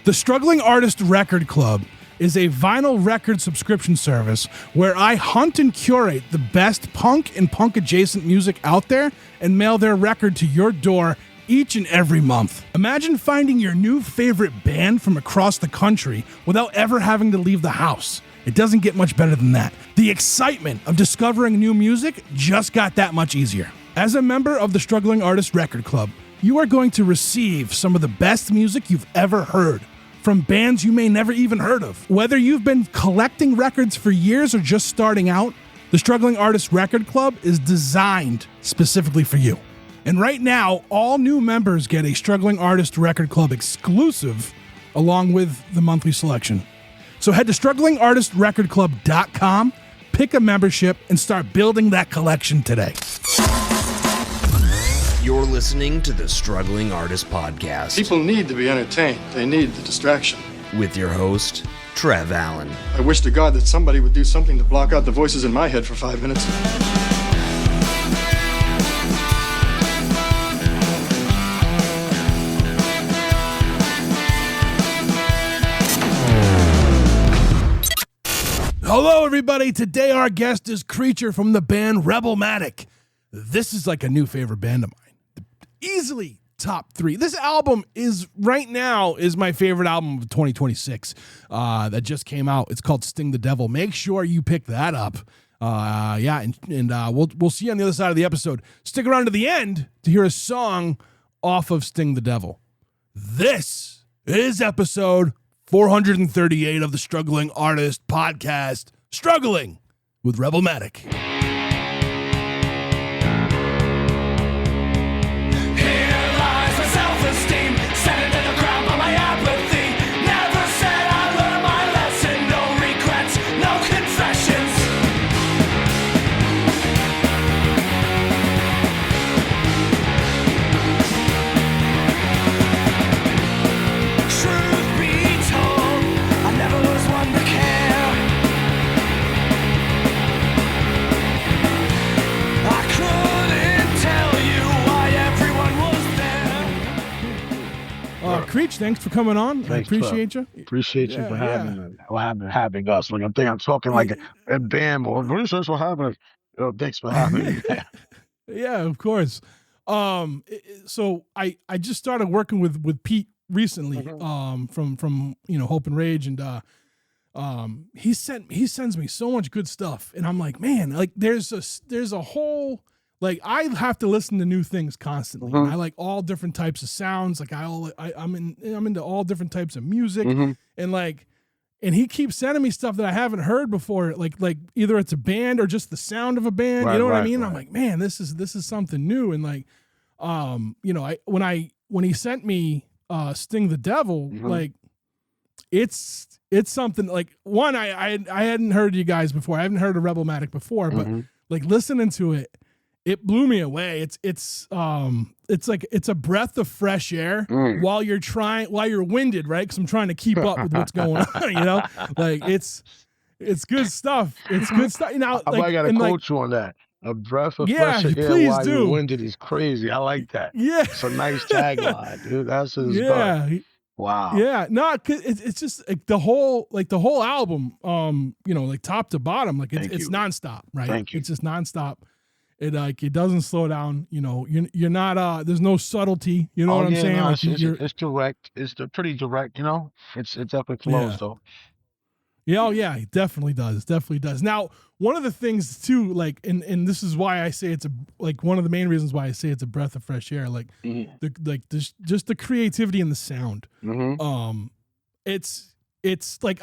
The Struggling Artist Record Club is a vinyl record subscription service where I hunt and curate the best punk and punk-adjacent music out there and mail their record to your door each and every month. Imagine finding your new favorite band from across the country without ever having to leave the house. It doesn't get much better than that. The excitement of discovering new music just got that much easier. As a member of the Struggling Artist Record Club, you are going to receive some of the best music you've ever heard from bands you may never even heard of. Whether you've been collecting records for years or just starting out, the Struggling Artist Record Club is designed specifically for you. And right now, all new members get a Struggling Artist Record Club exclusive along with the monthly selection. So head to StrugglingArtistRecordClub.com, pick a membership, and start building that collection today. You're listening to the Struggling Artist Podcast. People need to be entertained. They need the distraction. With your host, Trev Allen. I wish to God that somebody would do something to block out the voices in my head for 5 minutes. Hello, everybody. Today, our guest is Creature from the band Rebelmatic. This is like a new favorite band of mine. Easily top 3. This album is right now is my favorite album of 2026 that just came out. It's called Sting the Devil. Make sure you pick that up. We'll see you on the other side of the episode. Stick around to the end to hear a song off of Sting the Devil. This is episode 438 of the Struggling Artist Podcast, Struggling with Rebelmatic. Creech, thanks for coming on. Thanks, I appreciate you. Appreciate you for having us. Like I'm talking like a band or thanks for having us. Thanks for having me. Yeah, of course. So I just started working with Pete recently, from Hope and Rage, and he sends me so much good stuff, and I'm like, man, like there's a whole. Like I have to listen to new things constantly. And I like all different types of sounds. Like I'm into all different types of music, and he keeps sending me stuff that I haven't heard before. Like either it's a band or just the sound of a band. Right, you know what I mean? Right. I'm like, man, this is something new. And like, when he sent me Sting the Devil, like it's something like one I hadn't heard you guys before. I haven't heard of Rebelmatic before, but like listening to it. It blew me away. It's like it's a breath of fresh air while you're winded, right? Because I'm trying to keep up with what's going on, Like it's good stuff. It's good stuff. I gotta quote you on that. A breath of fresh air while you're winded is crazy. I like that. Yeah, it's a nice tagline, dude. That's his wow. Yeah, no, it's just like the whole album, like top to bottom, like it's nonstop, right? Thank you. It's just nonstop. It doesn't slow down. You're not. There's no subtlety. You know what I'm saying? No, it's direct. It's pretty direct. It's definitely flows though. Yeah, it definitely does. Definitely does. Now, one of the things too, like, and this is why I say it's one of the main reasons why I say it's a breath of fresh air. Like, just the creativity and the sound. It's like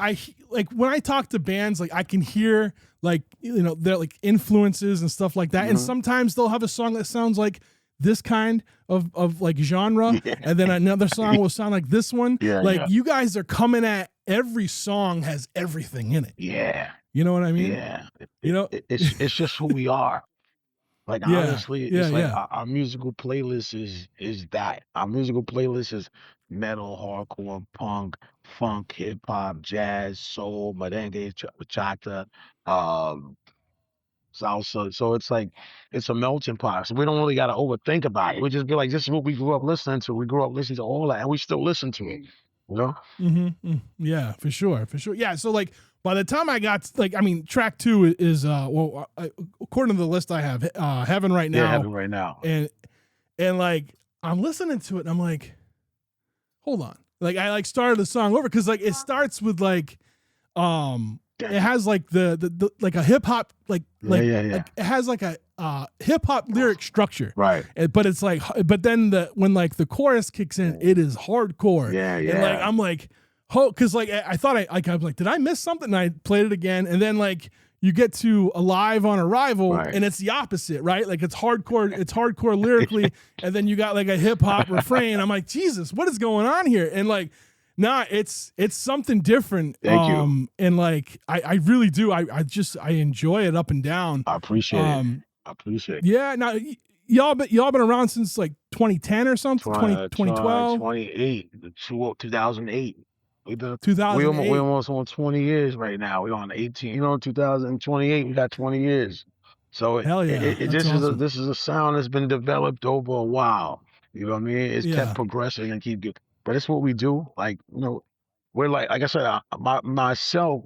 when I talk to bands, like I can hear their like influences and stuff like that. And sometimes they'll have a song that sounds like this kind of like genre, and then another song will sound like this one. You guys are coming at every song has everything in it. Yeah. You know what I mean? Yeah. It's just who we are. Like honestly, it's like our musical playlist is that. Our musical playlist is metal, hardcore, punk, funk, hip hop, jazz, soul, merengue, bachata, salsa. So it's like it's a melting pot. So we don't really got to overthink about it. We just be like, this is what we grew up listening to. We grew up listening to all that, and we still listen to it. You know? Yeah, for sure. Yeah. So like by the time I got like, I mean, track 2 is according to the list I have, Heaven Right Now. Yeah, Heaven Right Now. And like I'm listening to it and I'm like, hold on. Like I like started the song over because like it starts with like it has like the like a hip hop like like it has like a hip hop lyric structure, right? But it's like, but then when like the chorus kicks in, it is hardcore. And like I'm like, because like I thought I was like, did I miss something? And I played it again, and then like you get to Alive on Arrival, and it's the opposite, right? Like it's hardcore lyrically, and then you got like a hip hop refrain. I'm like, Jesus, what is going on here? And like, nah, it's something different. Thank you. And like I really do. I enjoy it up and down. I appreciate it. I appreciate it. Yeah. Now y'all been around since like 2010 or something. 2012, 28, 2008. We've been 2008. We almost on 20 years right now. We're on 18. You know, 2028. We got 20 years. So hell yeah, this is a sound that's been developed over a while. You know what I mean? It's kept progressing and keep good. But it's what we do. Like, you know, we're like I said, myself,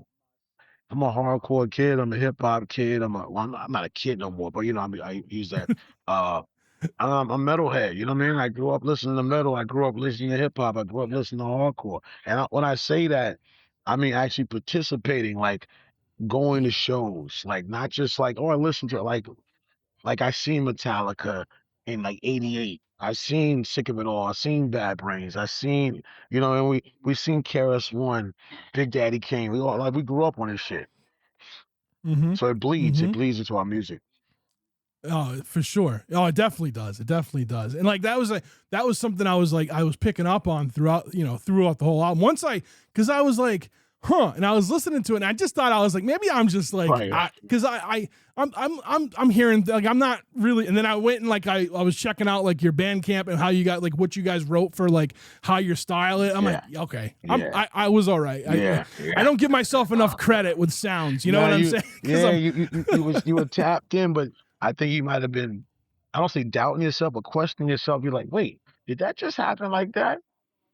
I'm a hardcore kid. I'm a hip hop kid. I'm not a kid no more, but you know, I use that. I'm a metalhead. You know what I mean? I grew up listening to metal. I grew up listening to hip hop. I grew up listening to hardcore. And when I say that, I mean actually participating, like going to shows, like not just like, oh, I listened to it. Like I seen Metallica in like '88. I seen Sick of It All. I seen Bad Brains. I seen, you know, and we seen KRS One, Big Daddy Kane. We grew up on this shit. So it bleeds. It bleeds into our music. Oh, for sure. Oh, it definitely does. It definitely does. And like that was something I was picking up on throughout the whole album. Because I was like, huh, and I was listening to it, and I just thought I was like, maybe I'm just like, because I'm hearing like I'm not really. And then I went and like I was checking out like your Bandcamp and how you got like what you guys wrote for like how your style it. I'm like, okay, I was all right. I don't give myself enough credit with sounds. You know what I'm saying? Yeah, you were tapped in, but I think you might have been, I don't say doubting yourself, but questioning yourself. You're like, wait, did that just happen like that?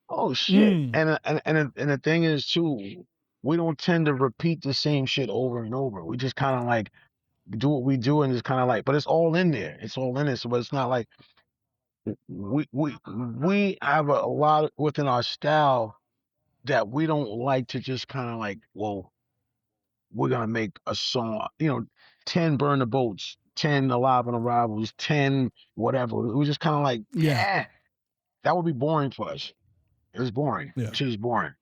Oh shit! And the thing is too, we don't tend to repeat the same shit over and over. We just kind of like do what we do, and it's kind of like, but it's all in there. It's all in it. So, but it's not like we have a lot within our style that we don't like to just kind of like, well, we're gonna make a song, 10 Burn the Boats, 10 Alive on Arrivals, 10 whatever. We just kind of like, that would be boring for us. It was boring. Shit is boring.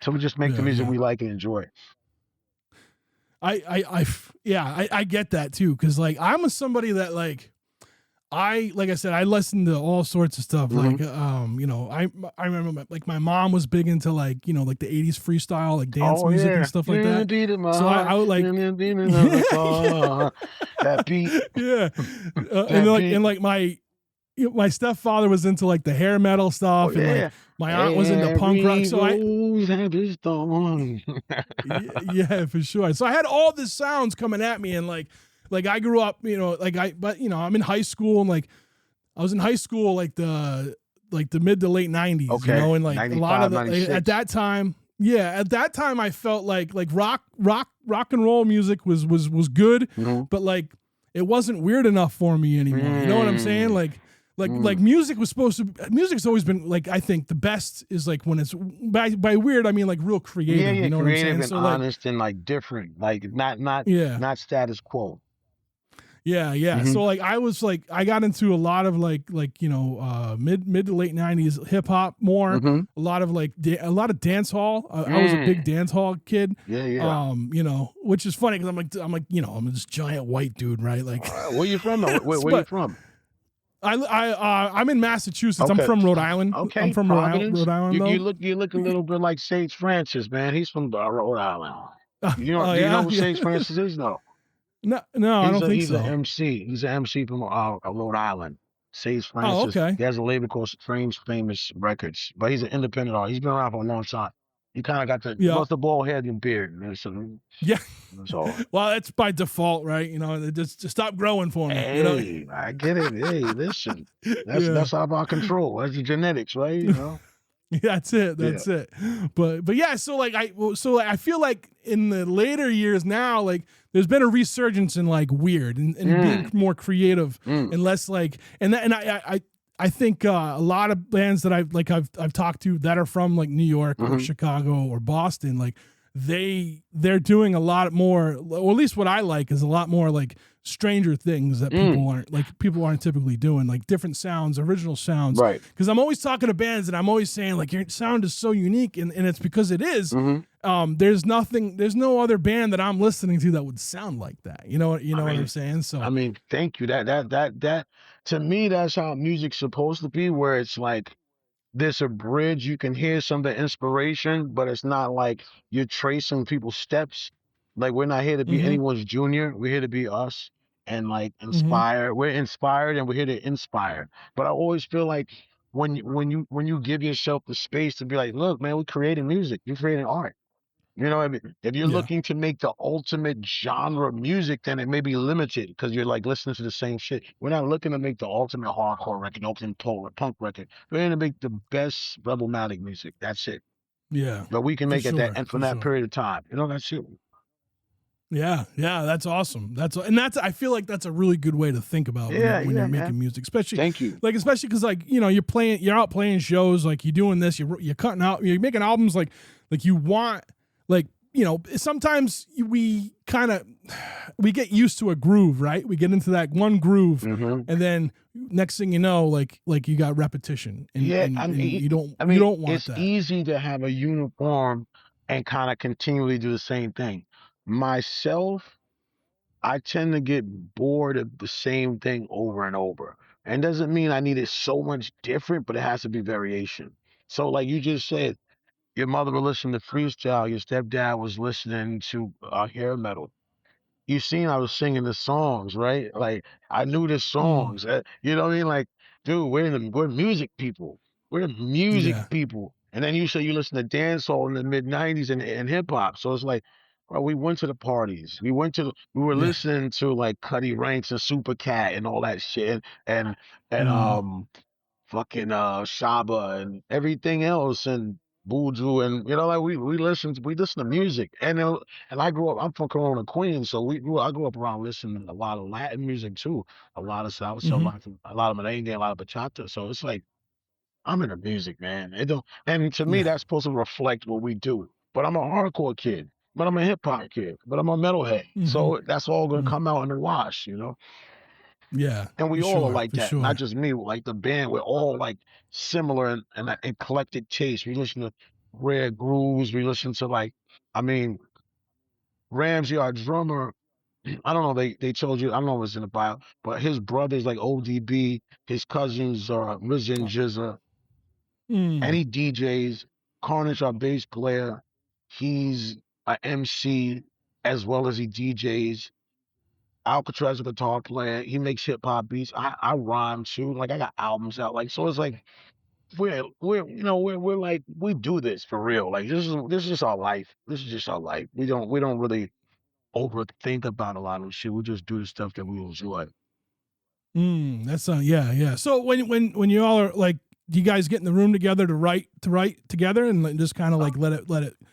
So we just make the music we like and enjoy. I get that too, because like I'm somebody that like I said, I listen to all sorts of stuff. Like I remember like my mom was big into like like the 80s freestyle, like dance music and stuff like that. So I would like that beat. And like my stepfather was into like the hair metal stuff, and like my aunt was into punk rock. So yeah, for sure. So I had all these sounds coming at me, and like I grew up, I'm in high school, and like I was in high school like the mid to late 90s, and like a lot of at that time. Yeah, at that time I felt like rock and roll music was good, but like it wasn't weird enough for me anymore. You know what I'm saying? Like music's always been like, I think the best is like when it's by weird I mean like real creative. You know creative what I'm saying? And honest and like different, like not status quo. Yeah. So like I was like I got into a lot of like mid to late 90s hip hop more. A lot of dance hall. I was a big dance hall kid. Which is funny because I'm like I'm this giant white dude, right? Like where you from? Where you from? I'm in Massachusetts. I'm from Rhode Island. Okay, I'm from Rhode Island. You look a little bit like Sage Francis, man. He's from Rhode Island. You know who Sage Francis is? No, I don't think so. He's an MC. He's an MC from Rhode Island. Sage Francis. Oh, okay. He has a label called Strange Famous Records, but he's an independent artist. He's been around for a long time. You kind of got the bald head and beard. Yeah. So well, that's by default, right? Just stop growing for me. Hey, I get it. Hey, listen, that's out of our control. That's the genetics, right? That's it. That's it. But yeah, so like I feel like in the later years now, like there's been a resurgence in like weird and being more creative and less like I think a lot of bands that I've talked to that are from like New York or Chicago or Boston, like they're doing a lot more, or at least what I like is a lot more like stranger things that people aren't typically doing, like different sounds, original sounds. Right. Because I'm always talking to bands and I'm always saying like your sound is so unique, and it's because it is. There's no other band that I'm listening to that would sound like that. You know what I'm saying? So I mean, thank you. That to me, that's how music's supposed to be, where it's like there's a bridge, you can hear some of the inspiration, but it's not like you're tracing people's steps. Like we're not here to be anyone's junior. We're here to be us and like inspire. We're inspired and we're here to inspire. But I always feel like when you give yourself the space to be like, look, man, we're creating music. You're creating art. You know what I mean? If you're yeah, looking to make the ultimate genre of music, then it may be limited because you're like listening to the same shit. We're not looking to make the ultimate hardcore record, ultimate punk record. We're going to make the best Rebelmatic music. That's it. yeah, But we can for make it that sure, and for for that sure. period of time. You know, that's it. Yeah, that's awesome. I feel like that's a really good way to think about when you're making man. music, especially Thank you. especially because like you're out playing shows, like you're doing this, you're cutting out, you're making albums, like you want like sometimes we get used to a groove, right? We get into that one groove, and then next thing you know, like you got repetition, and you don't want it's that. easy to have a uniform and kind of continually do the same thing. Myself, I tend to get bored of the same thing over and over. And doesn't mean I need it so much different, but it has to be variation. So, like you just said, your mother was listening to freestyle, your stepdad was listening to hair metal. You seen I was singing the songs, right? Like I knew the Mm, songs. You know what I mean? Like, dude, we're music people. We're music yeah, people. And then you say you listen to dancehall in the mid '90s and hip hop. So it's like, well, we went to the parties. We were yeah, listening to like Cuddy Ranks and Super Cat and all that shit and mm, Shaba and everything else and Buju and like we listen to music and I grew up. I'm from Corona, Queens, so I grew up around listening to a lot of Latin music too, a lot of salsa, a lot of merengue, a lot of bachata. So it's like I'm into music, man. It don't, and to me yeah, that's supposed to reflect what we do. But I'm a hardcore kid. But I'm a hip hop kid. But I'm a metalhead. So that's all gonna come out in the wash. yeah, And we for all are sure, like for that, not sure. just me. Like the band, we're all like similar and an eclectic taste. We listen to rare grooves. We listen to like, I mean, Ramsey, our drummer. I don't know. They told you. I don't know what's in the bio, but his brothers like ODB. His cousins are RZA and Jizza, and Mm, he DJs. Carnage, our bass player. He's a MC as well as he DJs. Alcatraz, a guitar player. He makes hip hop beats. I rhyme too. Like I got albums out. Like so, it's like we're like we do this for real. Like this is just our life. This is just our life. We don't really overthink about a lot of shit. We just do the stuff that we enjoy. that's yeah. So when you all are like, do you guys get in the room together to write together and like, just kind of like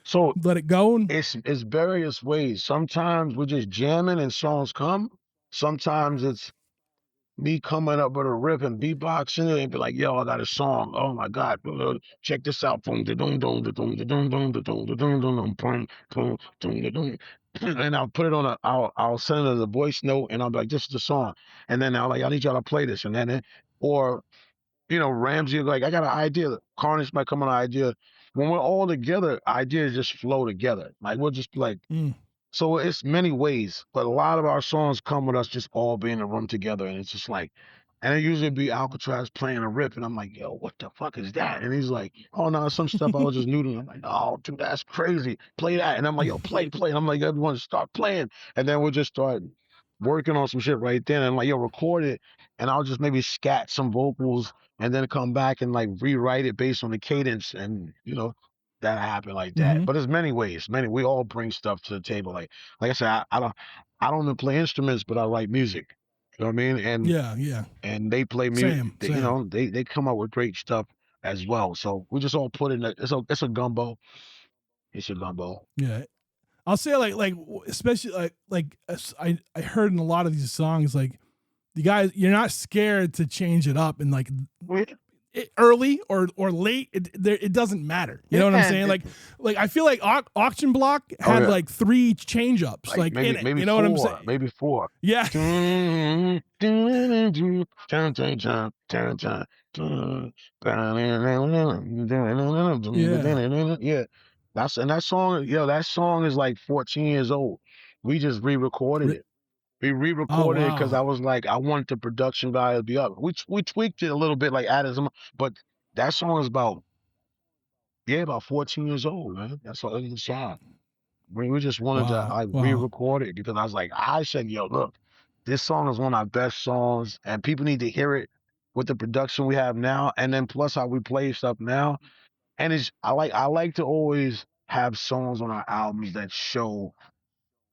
So let it go? And it's various ways. Sometimes we're just jamming and songs come. Sometimes it's me coming up with a riff and beatboxing it and be like, yo, I got a song. Oh my God. Check this out. Boom, da-dum, dum, da-dum, da-dum, dum, da-dum, da-dum, dum, boom, boom, dum, da-dum. And I'll put it on I'll send it as a voice note and I'll be like, this is the song. And then I'll like, I need y'all to play this. And then, or, Ramsey, like, I got an idea. Carnage might come on an idea. When we're all together, ideas just flow together. Like, we'll just be like, mm, so it's many ways, but a lot of our songs come with us just all being in a room together, and it's just like, and it usually be Alcatraz playing a rip, and I'm like, yo, what the fuck is that? And he's like, oh no, some stuff I was just noodling. I'm like, oh, dude, that's crazy. Play that, and I'm like, yo, play. And I'm like, everyone start playing, and then we'll just start working on some shit right then, and I'm like, yo, record it, and I'll just maybe scat some vocals, and then come back and like rewrite it based on the cadence, and that happened like that. mm-hmm. But there's many ways. We all bring stuff to the table. Like I said, I don't even play instruments, but I write music. You know what I mean? And Yeah. and they play music. Same. They come up with great stuff as well. So we just all put in it's a gumbo. It's a gumbo. Yeah. I'll say like especially I heard in a lot of these songs, like, you guys, you're not scared to change it up, and like early or late, it doesn't matter. You know what I'm saying? Like I feel like Auction Block had like 3 change ups, like maybe, in it. maybe you know four, what I'm saying? maybe 4. Yeah. Yeah. That song, that song is like 14 years old. We just re-recorded it. We Oh re-recorded it because wow. I was like, I wanted the production value to be up. We tweaked it a little bit, like added some, but that song is about 14 years old, man. That's all it's a song. We just wanted to Wow. like Wow. re-record it because I said, yo, look, this song is one of our best songs, and people need to hear it with the production we have now, and then plus how we play stuff now. And I like to always have songs on our albums that show,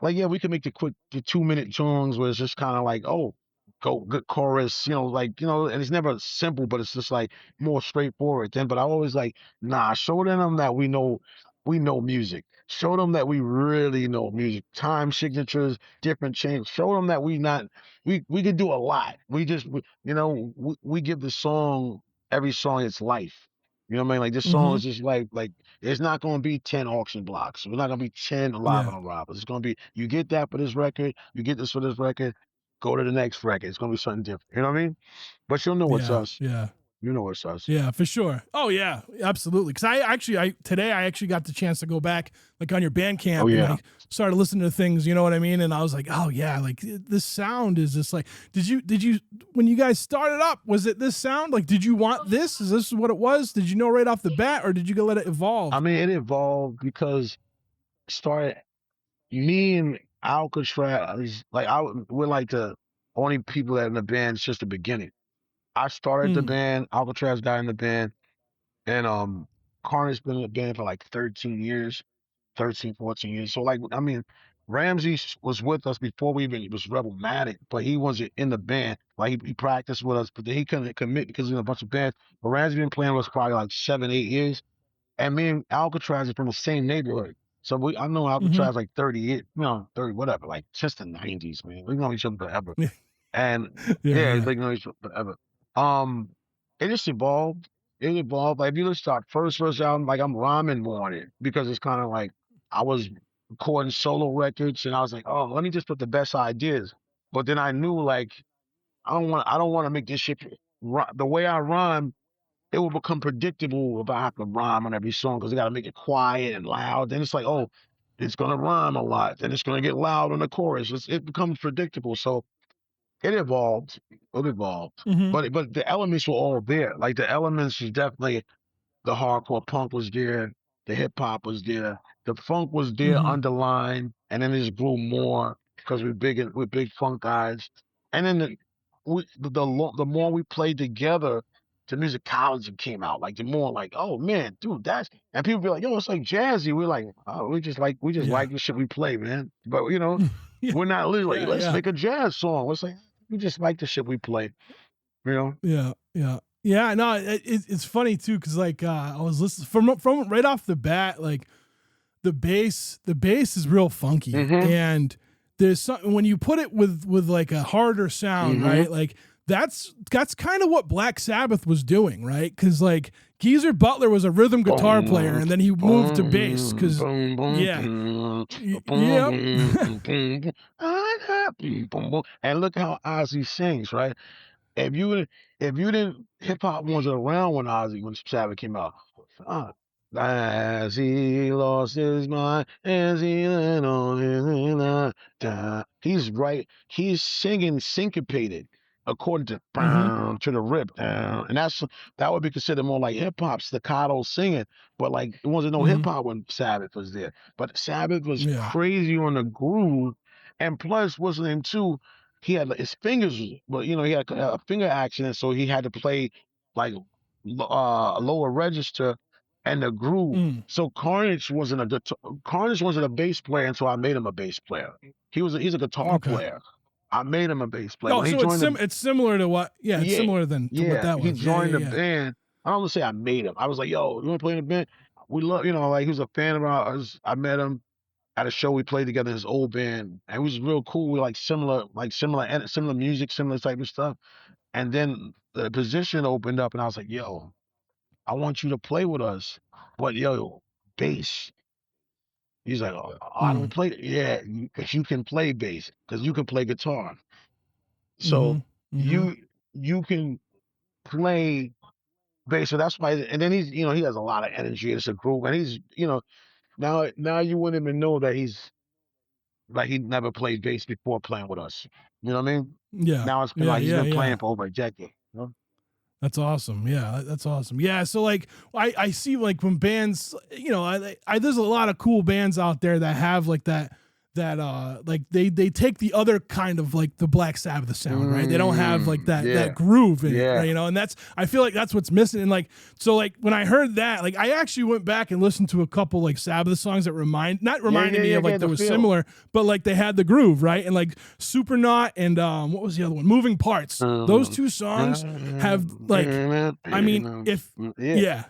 like, yeah, we can make the 2-minute songs where it's just kind of like, oh, go good chorus, and it's never simple, but it's just like more straightforward. Then, but I always like, nah, show them that we know music. Show them that we really know music. Time signatures, different change. Show them that we can do a lot. We give the song, every song its life. You know what I mean? Like, this song Mm-hmm. is just like it's not gonna be 10 auction blocks. We're not gonna be 10 live Yeah. on Robbers. It's gonna be, you get that for this record, you get this for this record, go to the next record. It's gonna be something different. You know what I mean? But you'll know it's Yeah. us. Yeah. You know it's us. Yeah, for sure. Oh yeah, absolutely. Because today I actually got the chance to go back, like, on your Bandcamp, Oh and yeah. I started listening to things. You know what I mean? And I was like, oh yeah, like, this sound is just like. Did you when you guys started up? Was it this sound? Like, did you want this? Is this what it was? Did you know right off the bat, or did you go let it evolve? I mean, it evolved because started me and Alcatraz, like we're like the only people that in the band since the beginning. I started the Mm, band, Alcatraz got in the band, and Carnage been in the band for like 13 years. 13, 14 years. So, like, I mean, Ramsey was with us before we even was Rebelmatic, but he wasn't in the band. Like, he practiced with us, but then he couldn't commit because of a bunch of bands. But Ramsey been playing with us probably like 7, 8 years. And me and Alcatraz are from the same neighborhood. So I know mm-hmm. Alcatraz like 30 years, 30, whatever, like since the 90s, man. We know each other forever. And Yeah, yeah, yeah. they know each other forever. Um, it just evolved. It evolved. Like, if you listen to our first album, like, I'm rhyming more on it because it's kind of like I was recording solo records, and I was like, oh, let me just put the best ideas. But then I knew, like, I don't want to make this shit the way I rhyme. It will become predictable if I have to rhyme on every song because I got to make it quiet and loud. Then it's like, oh, it's gonna rhyme a lot. Then it's gonna get loud on the chorus. It becomes predictable. So it evolved. It evolved. Mm-hmm. But the elements were all there. Like, the elements was definitely, the hardcore punk was there, the hip hop was there, the funk was there Mm-hmm. underlined, and then it just grew more because we're big funk guys. And then the more we played together, the musicology came out. Like, the more like, oh man, dude, that's, and people be like, yo, it's like jazzy. We're like, oh, we just Yeah. like the shit we play, man. But Yeah. we're not literally like, Yeah. let's Yeah. make a jazz song. Let's like, we just like the shit we play, you know? Yeah, yeah, yeah. No, it's funny too, because like, I was listening from right off the bat, like, the bass is real funky, Mm-hmm. and there's something when you put it with like a harder sound, Mm-hmm. right? Like, that's kind of what Black Sabbath was doing, right? Because like, Geezer Butler was a rhythm guitar player, and then he moved to bass because yeah, yep, And look how Ozzy sings, right? If you didn't, hip hop wasn't around when Sabbath came out. Uh, as he lost his mind, as he went on his line, he's right. He's singing syncopated according to mm-hmm. to the rip, and that would be considered more like hip hop staccato singing. But like, it wasn't no hip Mm-hmm. hop when Sabbath was there. But Sabbath was Yeah, crazy on the groove, and plus, what's the name too? He had his fingers, but he had a finger accident, so he had to play like lower register and the groove. mm, So Carnage wasn't a bass player until I made him a bass player. He's a guitar okay. player. I made him a bass player. Oh, When he so joined it's similar to what? Yeah, it's yeah, similar to what yeah, that he was. Yeah, joined yeah, the yeah. band. I don't want to say I made him. I was like, yo, you want to play in a band? We love, like he was a fan of ours. I met him at a show we played together, his old band, and it was real cool. We like similar music, similar type of stuff. And then the position opened up, and I was like, yo, I want you to play with us, but yo, bass. He's like, oh, I don't play. Yeah, because you can play bass, because you can play guitar. Mm-hmm. So Mm-hmm. you can play bass. So that's why. And then he has a lot of energy. It's a group, and he's, now you wouldn't even know that he's like he never played bass before playing with us. You know what I mean? Yeah. Now it's been Yeah. like he's Yeah. been Yeah. playing for over a decade. You know? That's awesome. Yeah, that's awesome. Yeah, so like I see like when bands, there's a lot of cool bands out there that have like that like they take the other kind of like the Black Sabbath sound, right? They don't have like that Yeah. groove in it, Yeah. right? And that's, I feel like that's what's missing. And like, so like when I heard that, like I actually went back and listened to a couple like Sabbath songs that reminded me of like that was feel. similar, but like they had the groove, right? And like Supernaut and what was the other one? Moving Parts. Those two songs have like, I mean, yeah.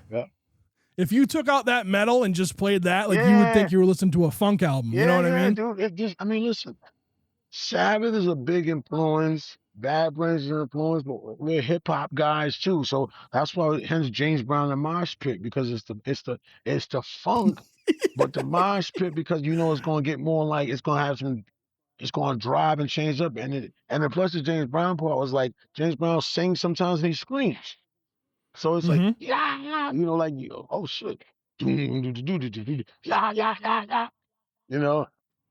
if you took out that metal and just played that, like you would think you were listening to a funk album. You know what I mean? Dude. It just, listen, Sabbath is a big influence. Bad Brains is an influence, but we're hip hop guys too. So that's why, hence James Brown and Mosh Pit, because it's the funk, but the Mosh Pit, because it's gonna get more like, it's gonna have some, it's gonna drive and change up, and the plus the James Brown part was like James Brown sings sometimes and he screams. So it's like, Mm-hmm. yeah, like, oh shit. Yeah, yeah, yeah, yeah.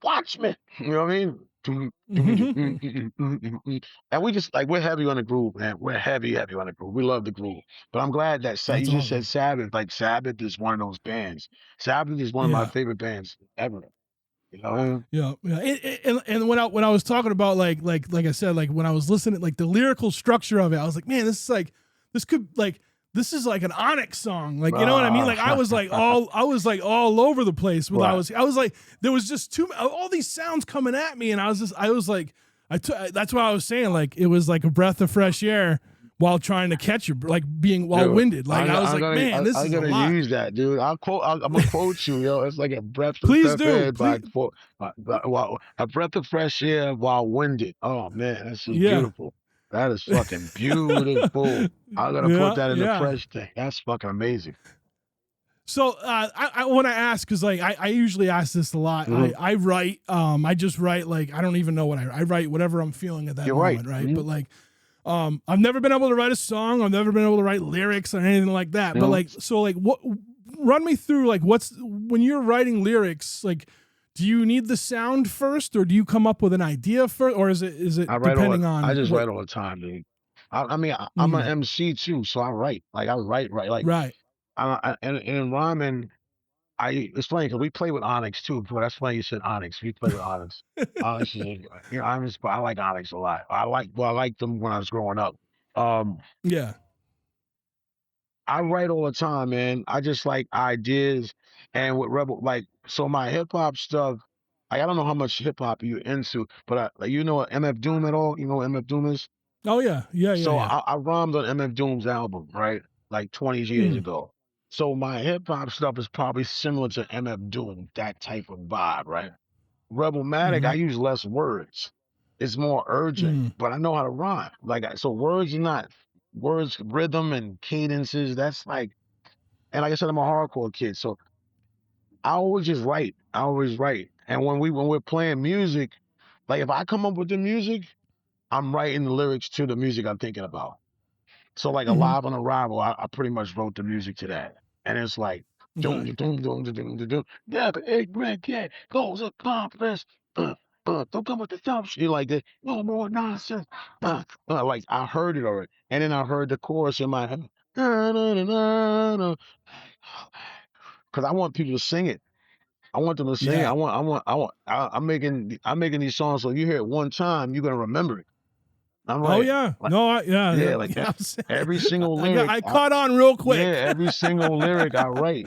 Watch me. You know what I mean? And we just like, we're heavy on the groove, man. We're heavy on the groove. We love the groove. But I'm glad that you That's just said awesome. Sabbath. Like, Sabbath is one of those bands. Sabbath is one of my Yeah. favorite bands ever. You know? Yeah, yeah, and when I was talking about like I said, like when I was listening, like the lyrical structure of it, I was like, man, this is like an Onyx song, like, you know what I mean? Like I was like all over the place with, Right. I was like, there was just all these sounds coming at me, and that's why I was saying, like it was like a breath of fresh air while trying to catch you, like being winded. Like I was like, man, this is a lot. I'm gonna use that, dude. I'm gonna quote you, yo. It's like a breath of Please fresh do, air please. a breath of fresh air while winded. Oh man, that's just Yeah. beautiful. That is fucking beautiful. I'm gonna put that in the fresh thing. That's fucking amazing. So I want to ask, because like I usually ask this a lot. Mhm. I write, I just write, like I don't even know what I write, whatever I'm feeling at that You're moment, right? Mhm. But like I've never been able to write a song. I've never been able to write lyrics or anything like that. But Mhm. like, so like, what? Run me through like when you're writing lyrics, like, do you need the sound first, or do you come up with an idea first, or is it I write depending on I just what? write all the time, dude. I'm an MC too, so I write. Like, I write, like, Right. and in rhyming. It's funny because we play with Onyx too. Boy, that's funny you said Onyx. We play with Onyx. Onyx is, I like Onyx a lot. I liked them when I was growing up. Um, Yeah. I write all the time, man. I just like ideas, and with Rebel, like, so my hip hop stuff. I don't know how much hip hop you're into, but like, MF Doom at all? You know what MF Doom is? Oh yeah. Yeah. Yeah. So Yeah. I rhymed on MF Doom's album, right? Like 20 years Mm, ago. So my hip hop stuff is probably similar to MF Doom, that type of vibe, right? Rebelmatic, mm-hmm. I use less words. It's more urgent, Mm, but I know how to rhyme. Like, so words are not words, rhythm and cadences. That's like, and like I said, I'm a hardcore kid, so I always just write. I always write. And when we're playing music, like if I come up with the music, I'm writing the lyrics to the music I'm thinking about. So like mm-hmm. Alive on Arrival, I pretty much wrote the music to that. And it's like doom Okay. doom doom doom doom doom doom. Yeah, but egg bread cat goes accomplice. Don't come with the dumb shit like that. No more nonsense. Like I heard it already. And then I heard the chorus in my head. Because I want people to sing it. I want them to sing it. Yeah. I'm making these songs so you hear it one time, you're gonna remember it. I'm Oh like, yeah. No. Yeah. yeah, like Yeah. every single lyric. I caught on real Yeah, quick. every single lyric I write,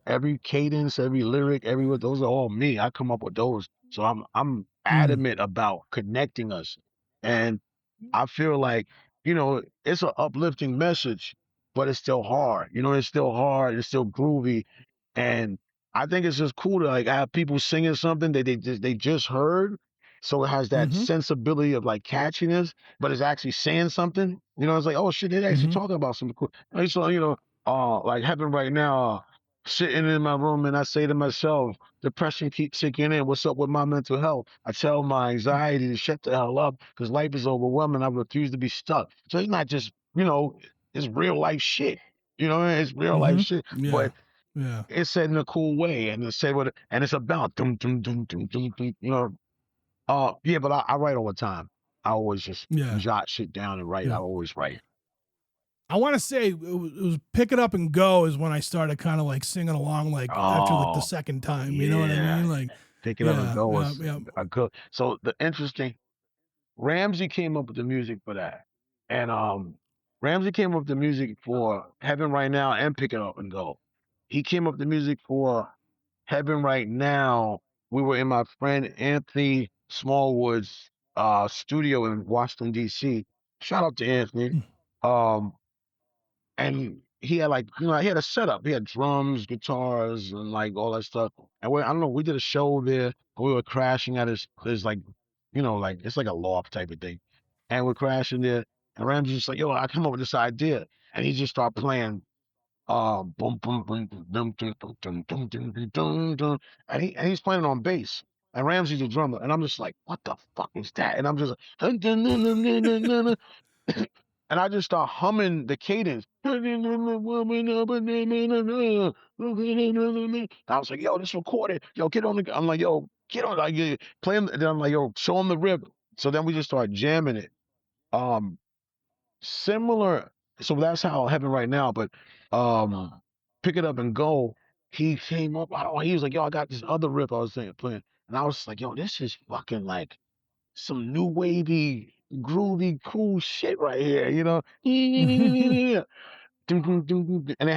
every cadence, every lyric, every word, those are all me. I come up with those. So I'm Mm, adamant about connecting us. And I feel like, it's an uplifting message. but it's still hard. You know, it's still hard. It's still groovy, and I think it's just cool to like have people singing something that they just heard, so it has that Mm-hmm. sensibility of like catchiness, but it's actually saying something. You know, it's like, oh shit, they're actually Mm-hmm. talking about something cool. Like, so like Heaven right now, sitting in my room, and I say to myself, depression keeps sinking in. What's up with my mental health? I tell my anxiety to shut the hell up because life is overwhelming. I refuse to be stuck. So it's not just, it's real life shit. It's real life Mm-hmm. shit. Yeah. But Yeah. it's said in a cool way, and it's said and it's about dum dum dum dum dum dum. Yeah, but I write all the time. I always just Yeah. jot shit down and write. I Yeah. always write. I want to say it was Pick It Up and Go is when I started kind of like singing along, like after like the Oh, second time, you know what I yeah. mean? Like, Pick it up and yeah, go yeah, was yeah. a good. So the interesting Ramsey came up with the music for that, and Ramsey came up with the music for Heaven Right Now and Pick It Up and Go. He came up with the music for Heaven Right Now. We were in my friend Anthony Smallwood's studio in Washington D.C. Shout out to Anthony. Um, and he had like he had a setup. He had drums, guitars, and like all that stuff. And I don't know, we did a show there. And we were crashing at his like like it's like a loft type of thing. And we're crashing there. And Ramsey's just like, yo, I come up with this idea. And he just started playing boom boom boom boom dum dum dum dum dum dum dum dum dum. And he's playing it on bass. And Ramsey's a drummer. And I'm just like, what the fuck is that? And I'm just like, and I just start humming the cadence. I was like, yo, this recorded. Yo, get on the. I'm like, yo, get on. Like, yeah, play him. And then I'm like, yo, show him the rip. So then we just start jamming it. Um, Similar. So that's how Heaven Right Now. But Pick It Up and Go. He came up. He was like, yo, I got this other rip I was playing, and I was like, yo, this is fucking like some new wavy, groovy, cool shit right here, Dum, dum, dum, dum, dum. And it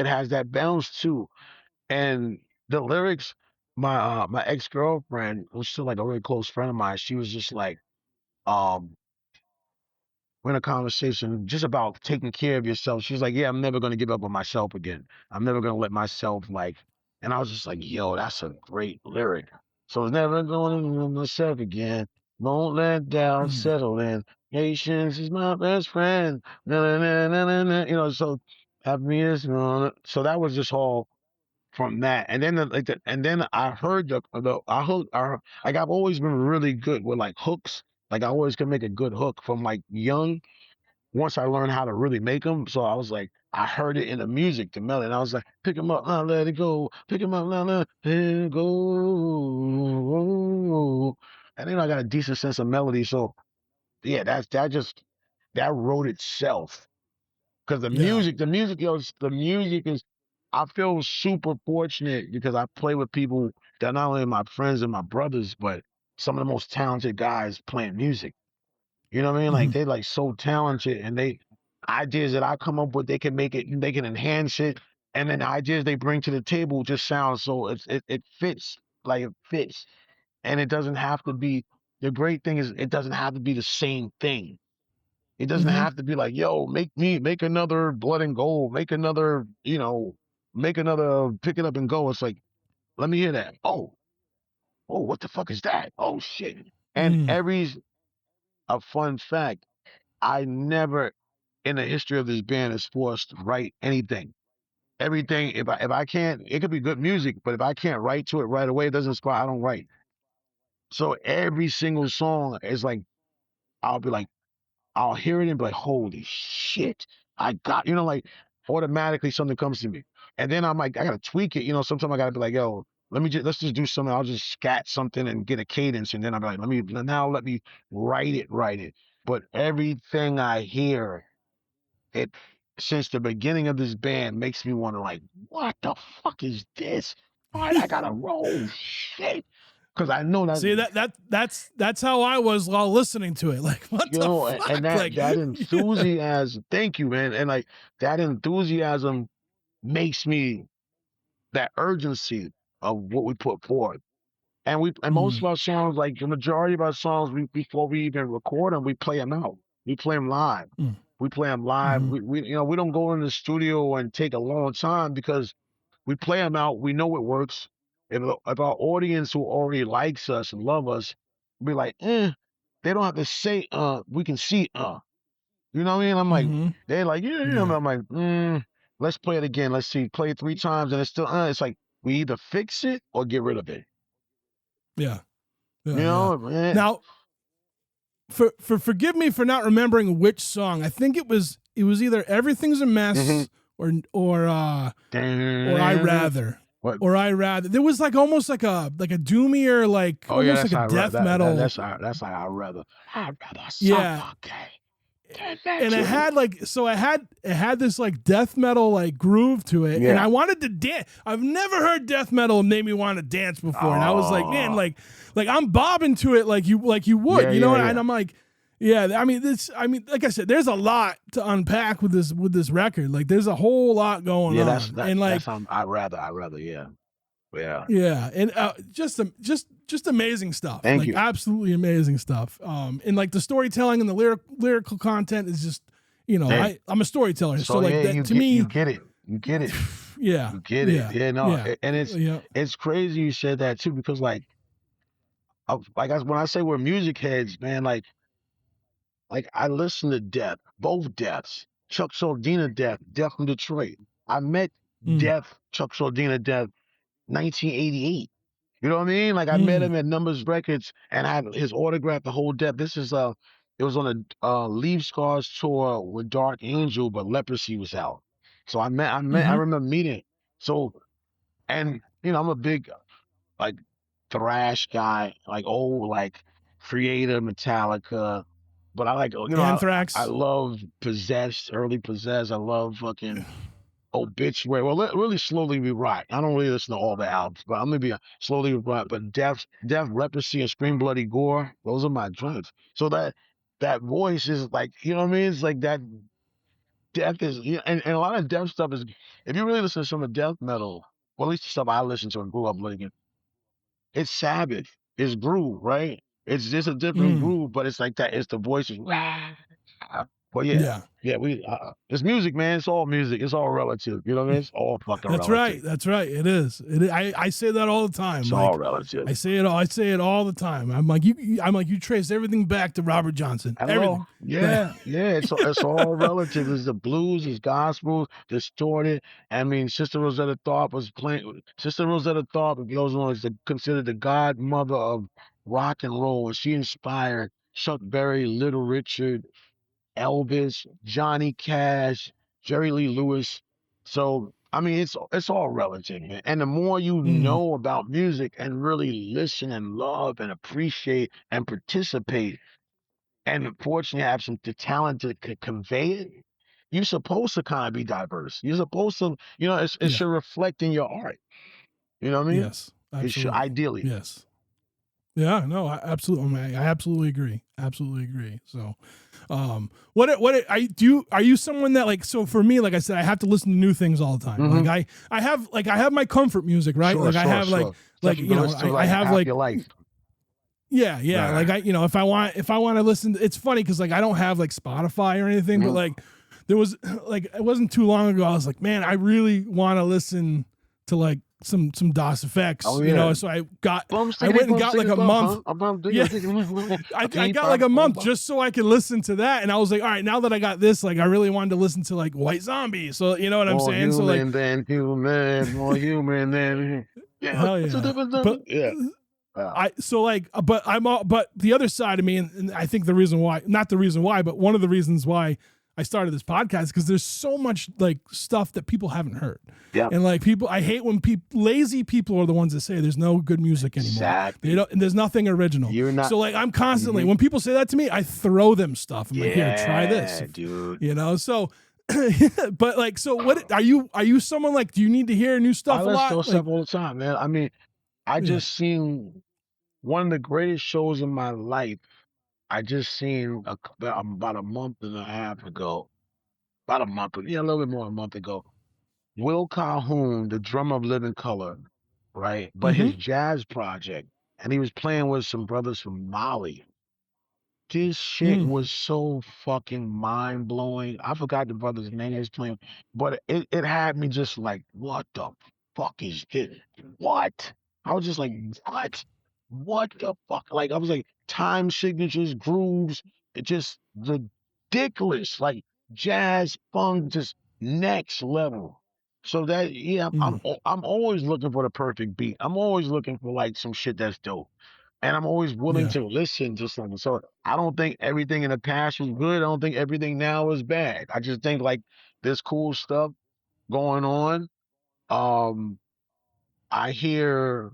has that bounce too. And the lyrics, my ex-girlfriend, who's still like a really close friend of mine, she was just like, um, we're in a conversation just about taking care of yourself. She's like, yeah, I'm never gonna give up on myself again. I'm never gonna let myself like, and I was just like, yo, that's a great lyric. So it's never going to let myself again. Won't let doubt settle in. Patience is my best friend. Na, na, na, na, na, na. So happiness. So that was just all from that. And then and then I heard like I've always been really good with like hooks. Like I always can make a good hook from like young once I learned how to really make them. So I was like, I heard it in the music, the melody, and I was like, pick 'em up, now let it go. Pick 'em up, now let it go. And then I got a decent sense of melody. So yeah, that wrote itself. Because Yeah. the music is. I feel super fortunate because I play with people that not only are my friends and my brothers, but some of the most talented guys playing music. You know what I mean? Like Mhm. they're like so talented, and they ideas that I come up with, they can enhance it, and then the ideas they bring to the table just sound so it fits, like it fits, and it doesn't have to be. The great thing is it doesn't have to be the same thing. It doesn't Mhm. have to be like, yo, make another Blood and Gold, make another Pick It Up and Go. It's like, let me hear that. Oh, what the fuck is that? Oh shit. And Mm. a fun fact. I never in the history of this band is forced to write anything. Everything, if I can't, it could be good music, but if I can't write to it right away, it doesn't inspire, I don't write. So every single song is like I'll be like, I'll hear it and be like, holy shit, I got like automatically something comes to me. And then I'm like, I gotta tweak it, sometimes I gotta be like, yo, let's just do something. I'll just scat something and get a cadence, and then I'll be like, let me write it. But everything I hear it since the beginning of this band makes me want to like, what the fuck is this? All right, I gotta roll shit. Cause I know that See that's how I was while listening to it. Like, what the and fuck? Like, that yeah. enthusiasm, thank you, man. And like that enthusiasm makes me that urgency of what we put forth. And most Mm. of our songs, like the majority of our songs, before we even record them, we play them out. We play them live. Mm. We play them live. Mm-hmm. We don't go in the studio and take a long time because we play them out. We know it works. If our audience who already likes us and love us, be like, they don't have to say, we can see, You know what I mean? I'm like, Mm-hmm. they're like, yeah, yeah. Yeah. I'm like, let's play it again. Let's see. Play it 3 times and it's still, it's like, we either fix it or get rid of it. Yeah. You Yeah. Yeah. know? Now, forgive me for not remembering which song. I think it was either Everything's a Mess or I Rather. What? Or I Rather. There was like almost like a doomier, like almost like a death metal. That's like I rather Yeah. And it had it had this like death metal like groove to it, and I wanted to dance. I've never heard death metal make me want to dance before, and I was like, man, like I'm bobbing to it like you would, you know. And I'm like, yeah, I mean, like I said, there's a lot to unpack with this record. Like, there's a whole lot going on. And like, I rather, yeah. Yeah, and just amazing stuff. Thank like you. Absolutely amazing stuff. And like the storytelling and the lyrical content is just, I'm a storyteller, so like that to me, you get it. Yeah, you get it. Yeah, and it's crazy you said that too, because when I say we're music heads, man, like I listen to Death, both Deaths, Chuck Sordina Death from Detroit. I met Death, Chuck Sordina Death, 1988. You know what I mean? Like I met him at Numbers Records and I had his autograph, the whole Death. This is it was on a Leave Scars tour with Dark Angel, but Leprosy was out. So I remember meeting. So, and I'm a big like thrash guy, like old like Creator, Metallica, but I like Anthrax. I love Possessed, early Possessed. I love fucking Obituary. Well, really Slowly We Rot. I don't really listen to all the albums, but I'm gonna be Slowly We Rot. But Death, Leprosy, and Scream Bloody Gore. Those are my joints. So that voice is like, you know what I mean? It's like that Death is, and a lot of Death stuff is. If you really listen to some of Death metal, well, at least the stuff I listened to and grew up listening, it's Sabbath. It's groove, right? It's just a different groove, but it's like that. It's the voices. Well, yeah. It's music, man. It's all music. It's all relative. You know what I mean? It's all fucking relative. That's right. It is. I say that all the time. It's all relative. I say it all the time. I'm like you trace everything back to Robert Johnson. Everything. Yeah. It's all relative. It's the blues, it's gospel, distorted. I mean, Sister Rosetta Tharpe was playing. Sister Rosetta Tharpe, those ones are considered the godmother of rock and roll, and she inspired Chuck Berry, Little Richard, Elvis, Johnny Cash, Jerry Lee Lewis. So I mean, it's all relative, man. And the more you know about music and really listen and love and appreciate and participate, and fortunately have the talent to convey it, you're supposed to kind of be diverse. You're supposed to, it should reflect in your art. You know what I mean? Yes, absolutely. It should, ideally. Yes. Yeah, no, absolutely. I absolutely agree. Absolutely agree. So, are you someone that like, so for me, like I said, I have to listen to new things all the time. Like I have my comfort music, right? Sure, like I have sure. I have like your life. Yeah. Right. Like if I want to listen, it's funny because like I don't have like Spotify or anything, but like there was like it wasn't too long ago. I was like, man, I really want to listen to like some DOS effects, so I went and got like a month. I got like a month just so I could listen to that, and I was like, all right, now that I got this, like I really wanted to listen to like White Zombie. So you know what I'm saying? So like more human than hell yeah. But the other side of me, and I think not the reason why, but one of the reasons why I started this podcast, because there's so much like stuff that people haven't heard. Yeah. And like I hate when lazy people are the ones that say there's no good music anymore. Exactly. And there's nothing original. You're not. So like I'm constantly, when people say that to me, I throw them stuff. I'm like, here, try this. Dude. So but like, so what are you someone like, do you need to hear new stuff a lot? I listen to stuff all the time, man. I mean, I just seen one of the greatest shows in my life. I just seen about a month and a half ago, a little bit more than a month ago. Will Calhoun, the drummer of Living Color, right? But his jazz project, and he was playing with some brothers from Mali. This shit was so fucking mind blowing. I forgot the brother's name is playing, but it had me just like, what the fuck is this? What? I was just like, what? What the fuck? Like I was like, time signatures, grooves, it just ridiculous. Like jazz, funk, just next level. So that yeah, I'm always looking for the perfect beat. I'm always looking for like some shit that's dope. And I'm always willing Yeah. to listen to something. So I don't think everything in the past was good. I don't think everything now is bad. I just think like there's cool stuff going on. Um, I hear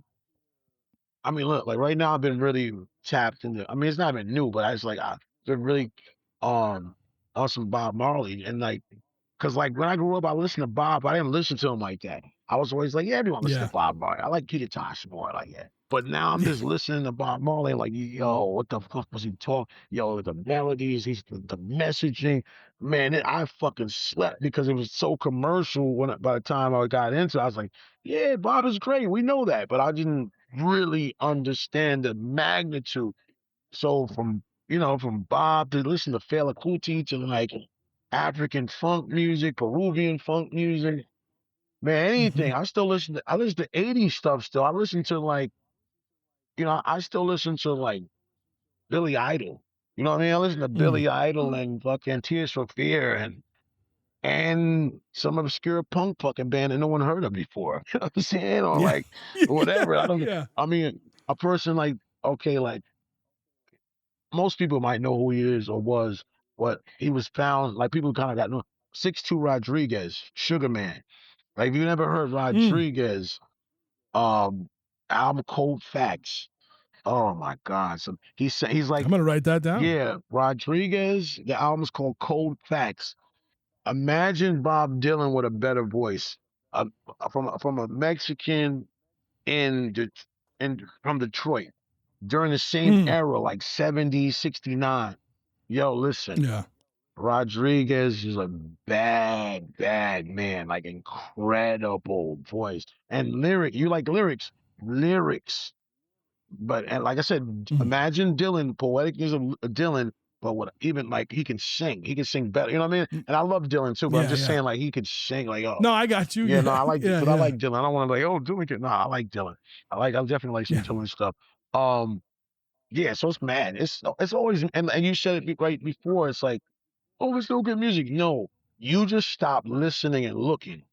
I mean, look, like right now, I've been really tapped into. I mean, it's not been new, but I was like, I've been really um on some Bob Marley, and like, cause like when I grew up, I listened to Bob. I didn't listen to him like that. I was always like, yeah, everyone listen to Yeah. Bob Marley. I like Peter Tosh more like that. But now I'm just listening to Bob Marley, like, yo, what the fuck was he talking? Yo, the melodies, the messaging, man, I fucking slept because it was so commercial. By the time I got into, it, I was like. Yeah, Bob is great. We know that, but I didn't really understand the magnitude. So from Bob to listen to Fela Kuti to like African funk music, Peruvian funk music, man, anything. I listen to 80s stuff still. I listen to like, I still listen to like Billy Idol. You know what I mean? I listen to Mm. Billy Idol and fucking Tears for Fear and some obscure punk fucking band that no one heard of before. You know what I'm saying? Or Yeah. like whatever. I don't Yeah. I mean, a person like okay, like most people might know who he is or was, but he was found like people kind of got no 6'2" Rodriguez, Sugar Man. Like if you never heard Mm. Rodriguez album Cold Facts. Oh my God. So he's like, I'm gonna write that down. yeah, Rodriguez, the album's called Cold Facts. Imagine Bob Dylan with a better voice, uh, from a Mexican in Det- in from Detroit during the same Mm. era, like 70, 69. Yo, listen, Yeah. Rodriguez is a bad, bad man, like incredible voice and lyric. You like lyrics. But and like I said, Mm. imagine Dylan, poetic is a Dylan, but what even like he can sing. He can sing better. You know what I mean? Mm. And I love Dylan too, but I'm Yeah. just Yeah. saying like he could sing like No, oh I got you. yeah, no, Yeah. I like Yeah. because I Yeah. like Dylan. I don't want to like oh Dylan can no, I like Dylan. I definitely like some Yeah. Dylan stuff. Um yeah, so it's mad. It's always and you said it right before. It's like oh it's no good music. No, you just stop listening and looking.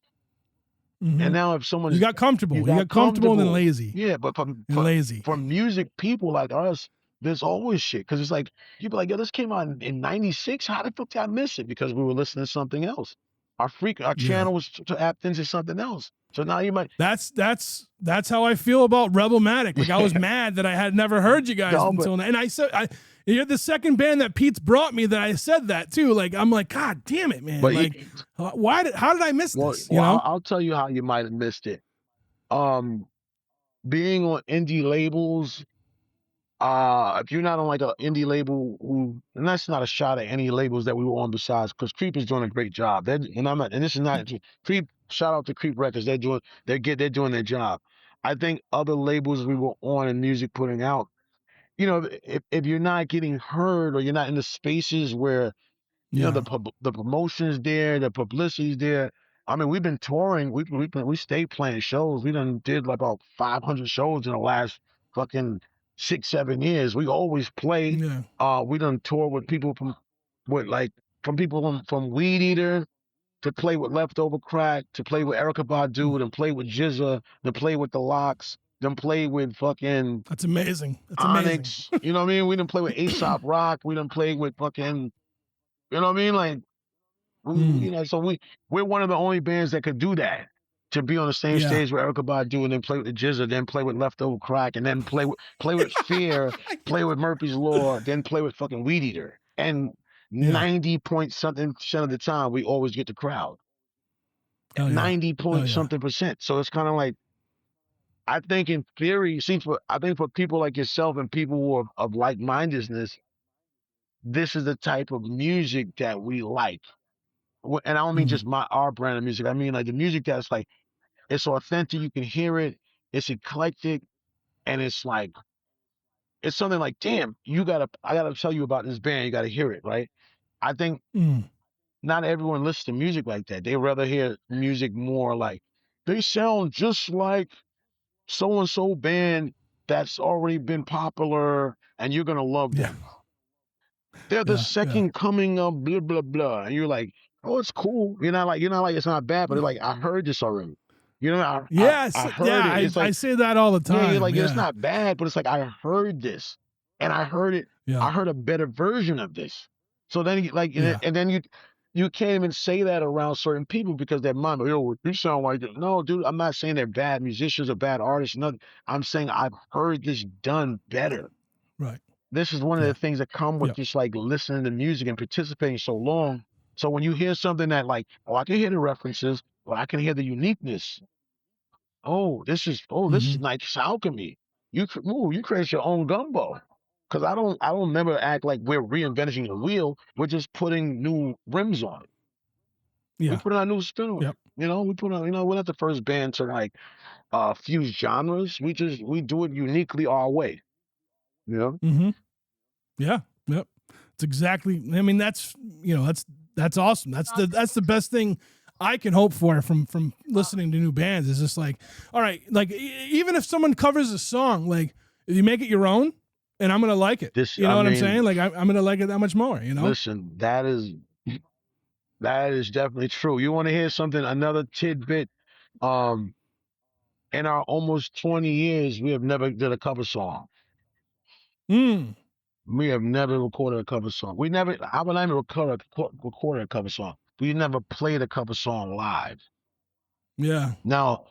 And Hmm. now if You someone's got you comfortable. You got got comfortable and then comfortable, lazy yeah, but and lazy. for music people like us, there's always shit because it's like you be like, yo, this came out in '96. How the fuck did I miss it? Because we were listening to something else. Our Yeah. channel was tapped into something else. So now you might That's how I feel about Rebelmatic. Like I was mad that I had never heard you guys no, but until now. And I said you're the second band that Pete's brought me that I said that too. Like I'm like, God damn it, man. but Like how did I miss this? You well know? I'll tell you how you might have missed it. Um, being on indie labels. If you're not on like an indie label and that's not a shot at any labels that we were on besides, because Creep is doing a great job. And I'm not, and this is not Creep. Shout out to Creep Records. They're doing their job. I think other labels we were on and music putting out, if you're not getting heard or you're not in the spaces where Yeah. the promotion's there, the publicity's there. I mean, we've been touring. We stayed playing shows. We done did like about 500 shows in the last fucking 6 7 years. We always play. Yeah. We done tour with people from people from Weed Eater to play with Leftover Crack to play with Erica Badu, then play with Jizza, then play with the Locks, then play with fucking That's amazing. That's amazing. Onyx. You know what I mean? We done play with Aesop Rock. We done play with fucking. You know what I mean? Like Mm. so we're one of the only bands that could do that. To be on the same Yeah. stage with Erica Badu and then play with the Jizza, then play with Leftover Crack, and then play with Fear, play with Murphy's Law, then play with fucking Weed Eater. And Yeah. 90 point something percent of the time we always get the crowd. Oh yeah. 90 Oh point yeah. something percent. So it's kind of like I think in theory, I think for people like yourself and people who are of like mindedness, this is the type of music that we like. And I don't mean Mm. just our brand of music. I mean like the music that's like it's authentic. You can hear it. It's eclectic, and it's like it's something like, damn, I gotta tell you about this band. You gotta hear it, right? I think not everyone listens to music like that. They rather hear music more like they sound just like so and so band that's already been popular, and you're gonna love Yeah. them. They're the second coming of blah blah blah, and you're like, oh, it's cool. You're not like it's not bad, but it's like I heard this already. You know, I heard it. It's like I say that all the time. you're like it's not bad, but it's like I heard this, and I heard it. I heard a better version of this. So then, and then you can't even say that around certain people because their mind, yo, you sound like this. No, dude, I'm not saying they're bad musicians or bad artists. Nothing. I'm saying I've heard this done better. Right. This is one of the things that come with just like listening to music and participating so long. So when you hear something that like, oh, I can hear the references, or I can hear the uniqueness. Oh, this is nice alchemy. You create your own gumbo. Cause I don't never act like we're reinventing the wheel. We're just putting new rims on it. Yeah. We put on a new spin on it. You know, we're not the first band to like fuse genres. We do it uniquely our way. You know? Mm-hmm. Yeah. Yep. It's exactly. I mean, that's awesome. That's the best thing I can hope for from listening to new bands. Is just like, all right, like even if someone covers a song, like if you make it your own, and I'm gonna like it. What I'm saying? Like I'm gonna like it that much more. You know. Listen, that is definitely true. You want to hear something? Another tidbit. In our almost 20 years, we have never did a cover song. We have never recorded a cover song. I would never recorded a cover song. We never played a cover song live. Yeah. Now,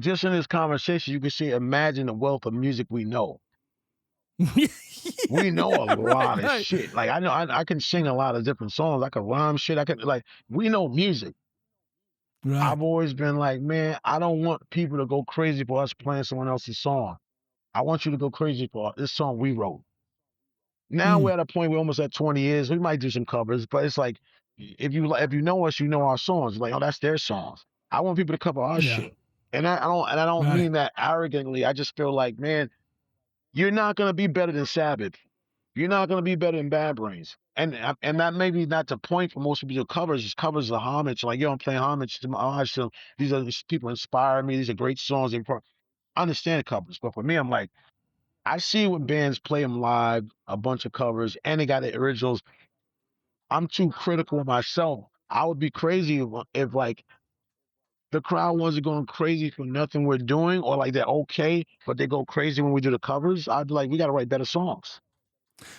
just in this conversation, you can see, imagine the wealth of music we know. We know a lot of shit. Like I can sing a lot of different songs. I can rhyme shit. We know music. Right. I've always been like, man, I don't want people to go crazy for us playing someone else's song. I want you to go crazy for this song we wrote. Now we're at a point, we're almost at 20 years. We might do some covers, but it's like, if you know us, you know our songs. Like, oh, that's their songs. I want people to cover our shit. And I don't mean that arrogantly. I just feel like, man, you're not going to be better than Sabbath. You're not going to be better than Bad Brains. And that may be not the point for most people who covers. Just covers the homage. Like, yo, I'm playing homage to my homage. So these people inspire me. These are great songs. I understand covers. But for me, I'm like, I see when bands play them live, a bunch of covers, and they got the originals. I'm too critical of myself. I would be crazy if like the crowd wasn't going crazy for nothing we're doing, or like they're okay, but they go crazy when we do the covers. I'd be like, we got to write better songs.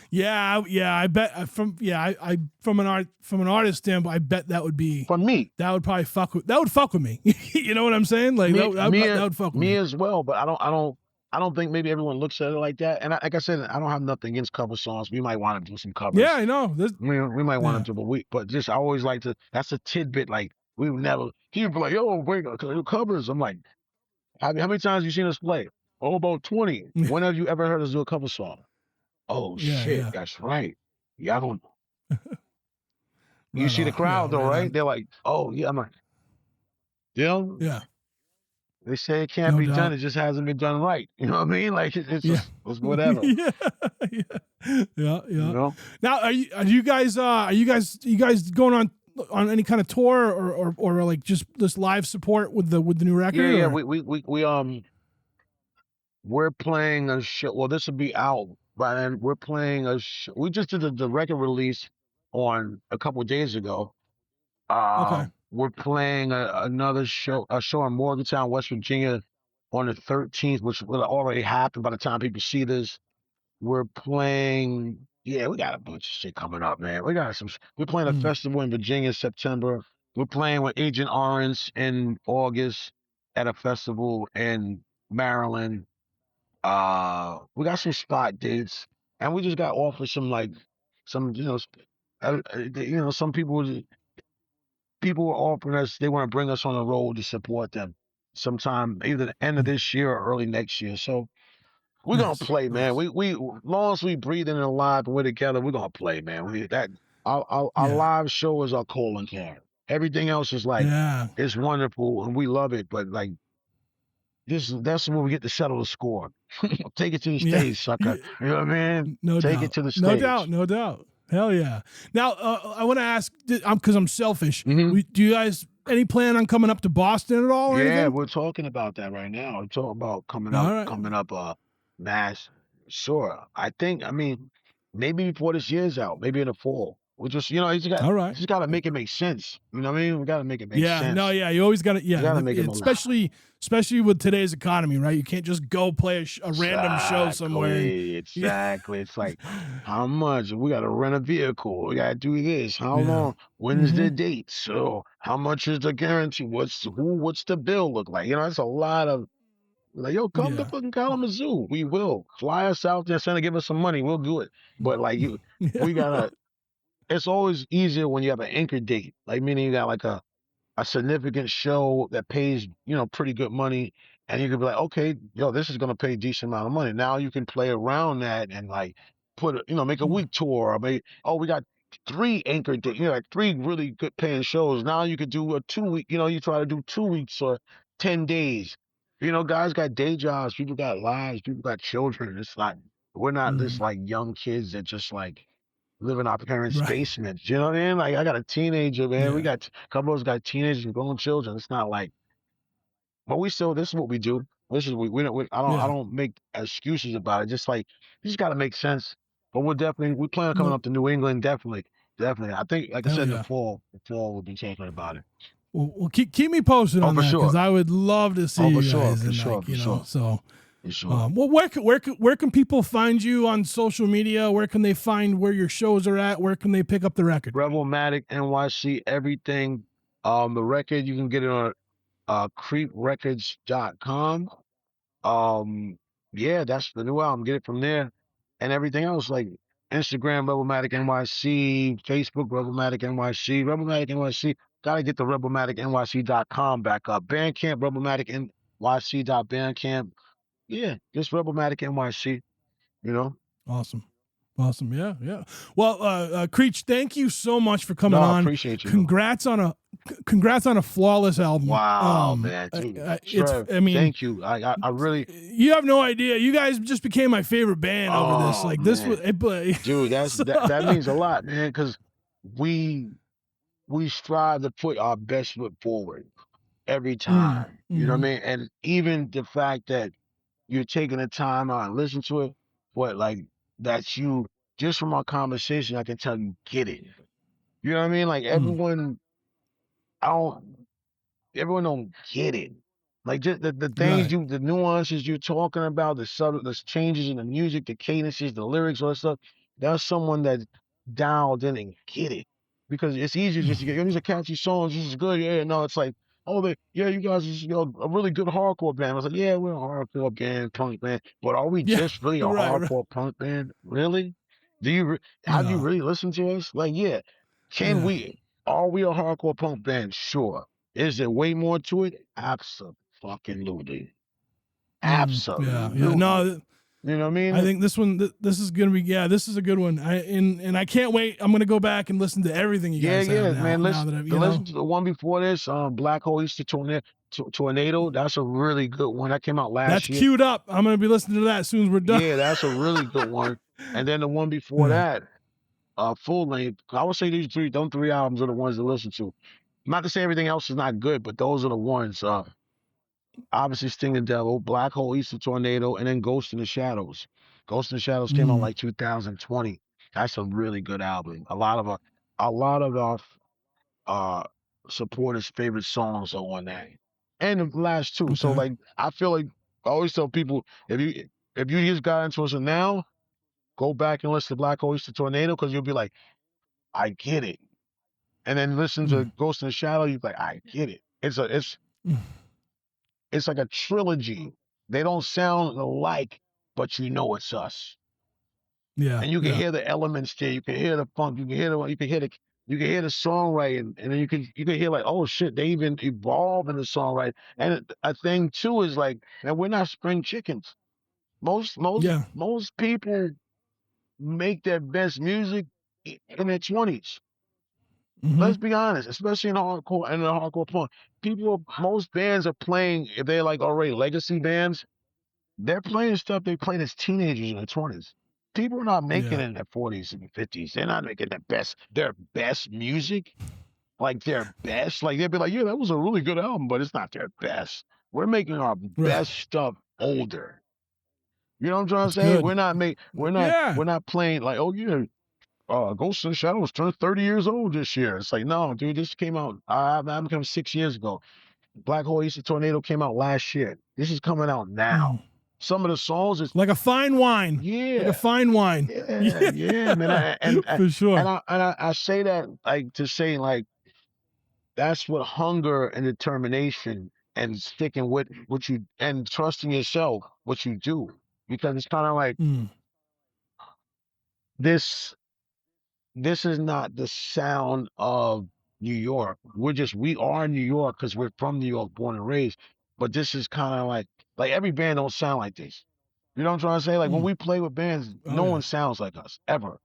Yeah. I bet from an artist standpoint, I bet that would be for me. That would probably fuck with me. You know what I'm saying? Like that would fuck with me as well. But I don't think maybe everyone looks at it like that. And like I said, I don't have nothing against cover songs. We might want to do some covers. Yeah, I know. We might want to do, but just I always like to. That's a tidbit. Like we would never. He would be like, "Yo, wait, covers." I'm like, how many times have you seen us play? Oh, about 20. When have you ever heard us do a cover song? Oh shit, that's right. Yeah, I don't. You see the crowd though, right? They're like, "Oh yeah," I'm like, yeah. They say it can't be done. It just hasn't been done right. You know what I mean? Like it's just it's whatever. Yeah. You know? Now, are you guys going on any kind of tour or like just this live support with the new record? Yeah. We're playing a show. Well, this will be out, but then we're playing a show. We just did the record release on a couple of days ago. Okay. We're playing another show, a show in Morgantown, West Virginia, on the 13th, which will already happen by the time people see this. We're playing. Yeah, we got a bunch of shit coming up, man. We're playing a festival in Virginia in September. We're playing with Agent Orange in August at a festival in Maryland. We got some spot dates, and we just got offered some some people were offering us, they want to bring us on the road to support them sometime either the end of this year or early next year. So we're gonna play, man. We long as we breathing and alive and we're together, we're gonna play, man. Our live show is our calling card. Everything else is like it's wonderful and we love it, but like that's when we get to settle the score. Take it to the Yeah. stage, sucker. You know what I mean? No Take it doubt. to the No doubt. stage. No doubt. Hell yeah. Now, I want to ask, because I'm selfish. Mhm. Do you guys any plan on coming up to Boston at all or Yeah, anything? we're talking about that right now. We're talking about All right. coming up, mass. Sure. I mean, maybe before this year's out, maybe in the fall. We just, All right. just gotta make it make sense. You know what I mean? We gotta make it make Yeah. No. sense. Yeah. You always got to. We Yeah. gotta make it make Especially with today's economy, right? You can't just go play a random show somewhere. Exactly. It's like, how much? We gotta rent a vehicle. We gotta do this. How Yeah. long? When's the date? So how much is the guarantee? What's the bill look like? It's a lot of like, yo, come to Yeah. fucking Kalamazoo. We will. Fly us out there, send give us some money. We'll do it. But like Yeah. we gotta it's always easier when you have an anchor date. Like meaning you got like a significant show that pays, pretty good money. And you could be like, okay, yo, this is gonna pay a decent amount of money. Now you can play around that and like make a week tour or maybe, oh, we got three anchor days, like three really good paying shows. Now you could do a 2 week, you try to do 2 weeks or 10 days. Guys got day jobs, people got lives, people got children. It's like we're not just Mhm. like young kids that just like live in our parents' Right. basements. You know what I mean? Like I got a teenager, man. We Yeah. got a couple of us got teenagers and grown children. It's not like, but we still. This is what we do. This is we don't. I Yeah. don't make excuses about it. Just like you just got to make sense. But we plan on coming No. up to New England. Definitely, definitely. I think, like I Hell said, yeah. the fall we'll be talking about it. Well, keep me posted Oh, on for that because sure. I would love to see Oh, for you sure. guys For and sure. like For sure. so. For sure. Well, where can people find you on social media? Where can they find where your shows are at? Where can they pick up the record? Rebelmatic NYC, everything. The record you can get it on creeprecords.com. Um, yeah, that's the new album. Get it from there. And everything else, like Instagram, Rebelmatic NYC, Facebook, Rebelmatic NYC, Rebelmatic NYC. Gotta get the RebelmaticNYC.com back up. Bandcamp, RebelmaticNYC.bandcamp. Yeah, just Rebelmatic NYC, you know? Awesome. Awesome. Yeah. Yeah. Well, Creech, thank you so much for No, coming I on. appreciate you. Congrats on a flawless album. Wow, man, dude. Trev, I mean, thank you. I really, you have no idea. You guys just became my favorite band over this. oh Like this was, man, dude, so, that means a lot, man, because we we strive to put our best foot forward every time. You know what I mhm. mean? And even the fact that you're taking the time out and listen to it, what like that's you just from our conversation, I can tell you get it. You know what I mean? Like I don't everyone don't get it. Like just the things Right. the nuances you're talking about, the changes in the music, the cadences, the lyrics, all that stuff. That's someone that dialed in and get it. Because it's easier just to get, these are catchy songs, this is good. Yeah, no, it's like, oh, yeah, you guys is a really good hardcore band. I was like, yeah, we're a hardcore band, punk band, but are we Yeah. just really a Right. Right. hardcore punk band? Really? Do you have you No. really listened to us? Like, yeah, can Yeah. we? Are we a hardcore punk band? Sure. Is there way more to it? Absolutely. Yeah. Yeah. No. Absolutely. You know what I I mean? think this one, this is gonna be, yeah, this is a good one. And I can't wait. I'm gonna go back and listen to everything you Yeah, guys have yeah, now. man. Now Listen, that I've, listen to the one before this, Black Hole Easter Tornado. That's a really good one. That came out that's last year. queued up. I'm gonna be listening to that as soon as we're done. Yeah, that's a really good one. And then the one before Yeah. that, full length. I would say them three albums are the ones to listen to. Not to say everything else is not good, but those are the ones. Obviously Sting and Devil, Black Hole Easter Tornado, and then Ghost in the Shadows. Ghost in the Shadows came out Mm, like 2020. That's a really good album. A lot of our uh supporters' favorite songs are on that. And the last two. So okay. like I feel like I always tell people if you just got into us now, go back and listen to Black Hole Easter Tornado because you'll be like, I get it. And then listen to Mm, Ghost in the Shadow, you're like, I get it. mm, It's like a trilogy. They don't sound alike, but you know it's us. yeah. And you can Yeah. hear the elements there. You can hear the funk. You can hear the songwriting, and then you can hear like, oh shit, they even evolve in the songwriting. And a thing too is like, and we're not spring chickens. Most most Yeah. most people make their best music in their 20s. Mm-hmm. Let's be honest, especially in the hardcore punk. Most bands are playing if they're like already legacy bands. they're playing stuff they played as teenagers in their 20s. People are not making it in their 40s and 50s. They're not making their best music, like their best. Like they'd be like, yeah, that was a really good album, but it's not their best. We're making our Right. best stuff older. You know what I'm trying to That's say? good. We're not playing like, oh yeah, Ghost in the Shadows turned 30 years old this year. It's like, no, dude, this came out. Album came 6 years ago. Black Hole Easter Tornado came out last year. This is coming out now. Some of the songs is like a fine wine. Yeah, like a fine wine. Yeah, man. And for sure. And I say that like to say like that's what hunger and determination and sticking with what you and trusting yourself what you do, because it's kind of like this is not the sound of New York. We are New York because we're from New York, born and raised. But this is kind of like every band don't sound like this. You know what I'm trying to say? Like when we play with bands, no one sounds like us ever.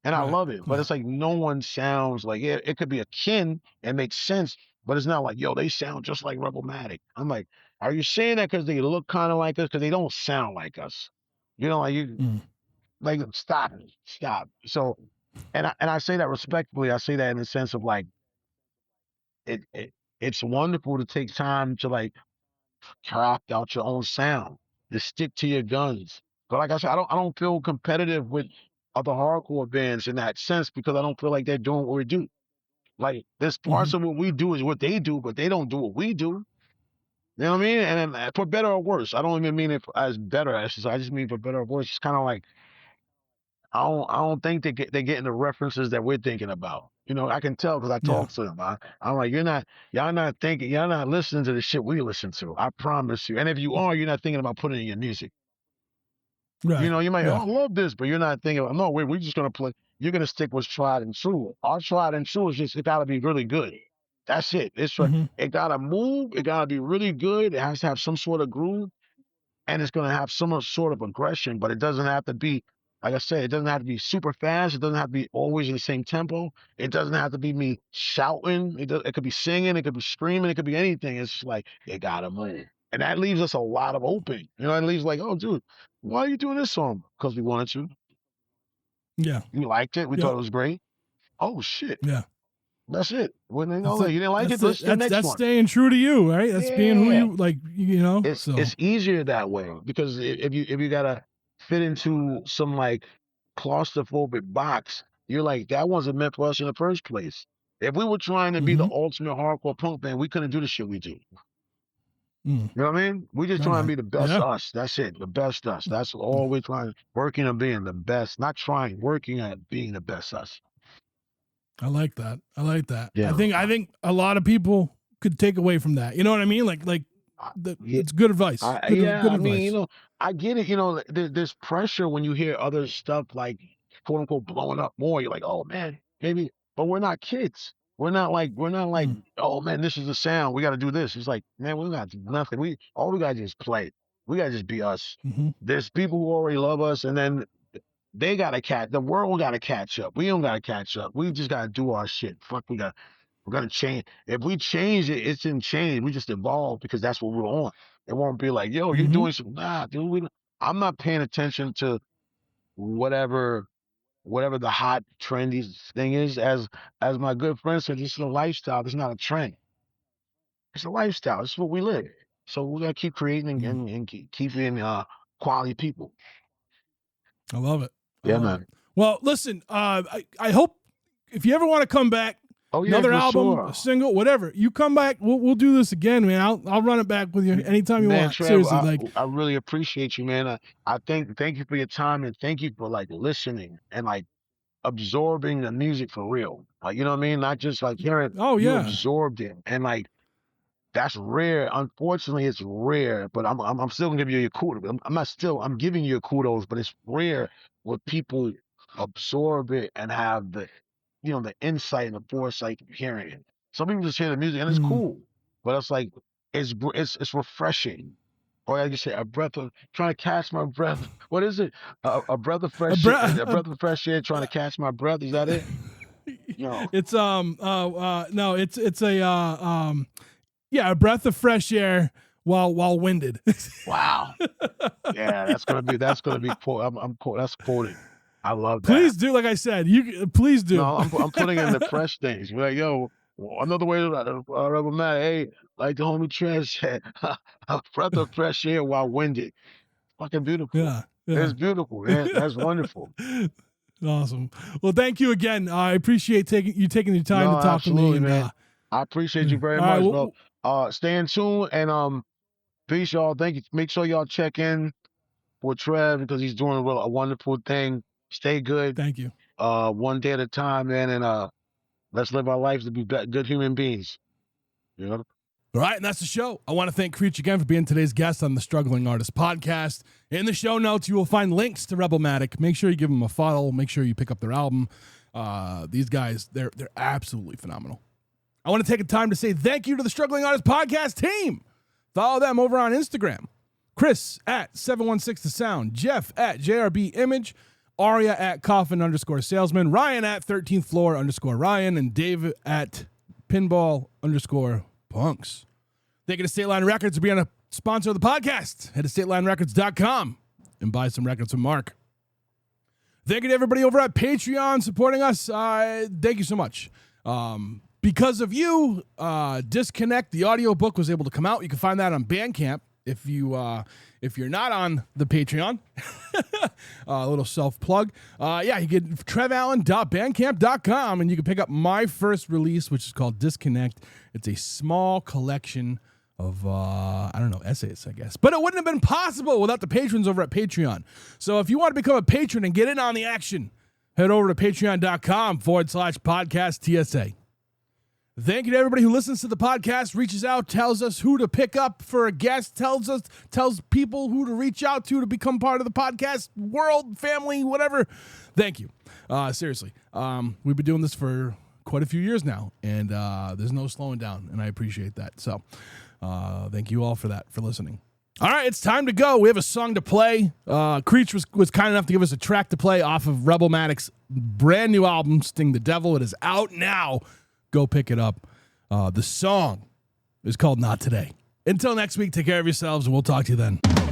And I love it. But it's like no one sounds like it could be akin and make sense, but it's not like, yo, they sound just like Rebelmatic. I'm like, are you saying that because they look kind of like us? Because they don't sound like us. You know, like stop. So and I say that respectfully. I say that in the sense of like it's wonderful to take time to like craft out your own sound, to stick to your guns. But like I said, I don't feel competitive with other hardcore bands in that sense because I don't feel like they're doing what we do. Like there's parts of what we do is what they do, but they don't do what we do. You know what I mean? And for better or worse, I don't even mean it as better. I just mean for better or worse. It's kind of like I don't think they're getting the references that we're thinking about. You know, I can tell because I talk to them. I'm like, y'all not listening to the shit we listen to. I promise you. And if you are, you're not thinking about putting it in your music. Right. You know, you might, I love this, but you're not thinking, no, we're just gonna play. You're gonna stick with tried and true. Our tried and true is just it gotta be really good. That's it. It gotta move. It gotta be really good. It has to have some sort of groove, and it's gonna have some sort of aggression. But it doesn't have to be, like I said, it doesn't have to be super fast. It doesn't have to be always in the same tempo. It doesn't have to be me shouting. It could be singing. It could be screaming. It could be anything. It's just like it gotta move. And that leaves us a lot of open. You know, it leaves like, oh, dude, why are you doing this song? Because we wanted to. Yeah. You liked it. We thought it was great. Oh, shit. Yeah. That's it. When you didn't like it, let's do the next one. That's staying true to you, right? That's being who you like. You know, it's easier that way because if you gotta fit into some like claustrophobic box, you're like that wasn't meant for us in the first place. If we were trying to be the ultimate hardcore punk band, we couldn't do the shit we do. You know what I mean? We just trying to be the best us. That's it. The best us. That's all we're trying. Working on being the best. Not trying. Working at being the best us. I like that. Yeah. I think a lot of people could take away from that. You know what I mean? It's good advice. Good advice. I mean, you know, I get it. You know, there's pressure when you hear other stuff like quote unquote blowing up more. You're like, oh man, maybe. But we're not kids. We're not like, oh man, this is the sound. We got to do this. It's like, man, we got to do nothing. All we got to just play. We got to just be us. There's people who already love us, and then they got to the world got to catch up. We don't got to catch up. We just got to do our shit. Fuck, we're going to change. If we change it, it's in change. We just evolve because that's what we're on. It won't be like, yo, you're doing some, nah, dude. I'm not paying attention to whatever the hot trendy thing is. As my good friend said, this is a lifestyle. It's not a trend. It's a lifestyle. It's what we live. So we gotta keep creating and keep being quality people. I love it. Yeah, man. Well, listen, I hope if you ever want to come back, another album, a single, whatever, you come back, we'll do this again, man. I'll run it back with you anytime you want. Trev, seriously, I really appreciate you, man. I thank you for your time and thank you for like listening and like absorbing the music for real. Like, you know what I mean? Not just like hearing. Oh yeah, you absorbed it, and like that's rare. Unfortunately, it's rare. But I'm still gonna give you your kudos. I'm giving you your kudos, but it's rare when people absorb it and have the the insight and the foresight of hearing it. Some people just hear the music and it's cool, but it's like it's refreshing. Or like you say, trying to catch my breath. What is it? A breath of fresh air. A breath of fresh air trying to catch my breath. Is that it? No. It's no. It's a a breath of fresh air while winded. Wow. Yeah, that's gonna be quote. That's quoted. I love that. Please do, like I said, please do. No, I'm putting in the fresh things. We're like, yo, another way to Rebelmatic. Hey, like the homie Trev said, a breath of fresh air while winded. Fucking beautiful. Yeah. It's beautiful, man. That's wonderful. Awesome. Well, thank you again. I appreciate taking your time to talk to me. And, man. I appreciate you very much, bro. Stay in tune and peace, y'all. Thank you. Make sure y'all check in with Trev because he's doing a wonderful thing. Stay good. Thank you. One day at a time, man, and let's live our lives to be good human beings. You know? All right, and that's the show. I want to thank Creech again for being today's guest on the Struggling Artist Podcast. In the show notes, you will find links to Rebelmatic. Make sure you give them a follow. Make sure you pick up their album. These guys, they're absolutely phenomenal. I want to take a time to say thank you to the Struggling Artist Podcast team. Follow them over on Instagram. Chris at 716thesound, Jeff at JRBimage, Aria at coffin_salesman, Ryan at 13th floor _Ryan, and Dave at pinball_punks. Thank you to State Line Records for being a sponsor of the podcast. Head to statelinerecords.com and buy some records from Mark. Thank you to everybody over at Patreon supporting us. Thank you so much. Because of you, Disconnect, the audiobook, was able to come out. You can find that on Bandcamp. If you're not on the Patreon, a little self-plug. You get trevallen.bandcamp.com, and you can pick up my first release, which is called Disconnect. It's a small collection of, essays, I guess. But it wouldn't have been possible without the patrons over at Patreon. So if you want to become a patron and get in on the action, head over to patreon.com/podcast TSA. Thank you to everybody who listens to the podcast, reaches out, tells us who to pick up for a guest, tells people who to reach out to become part of the podcast world, family, whatever. Thank you. Seriously. We've been doing this for quite a few years now, and there's no slowing down, and I appreciate that. So thank you all for that, for listening. All right, it's time to go. We have a song to play. Creech was kind enough to give us a track to play off of Rebelmatic's brand new album, Sting the Devil. It is out now. Go pick it up. The song is called Not Today. Until next week, take care of yourselves, and we'll talk to you then.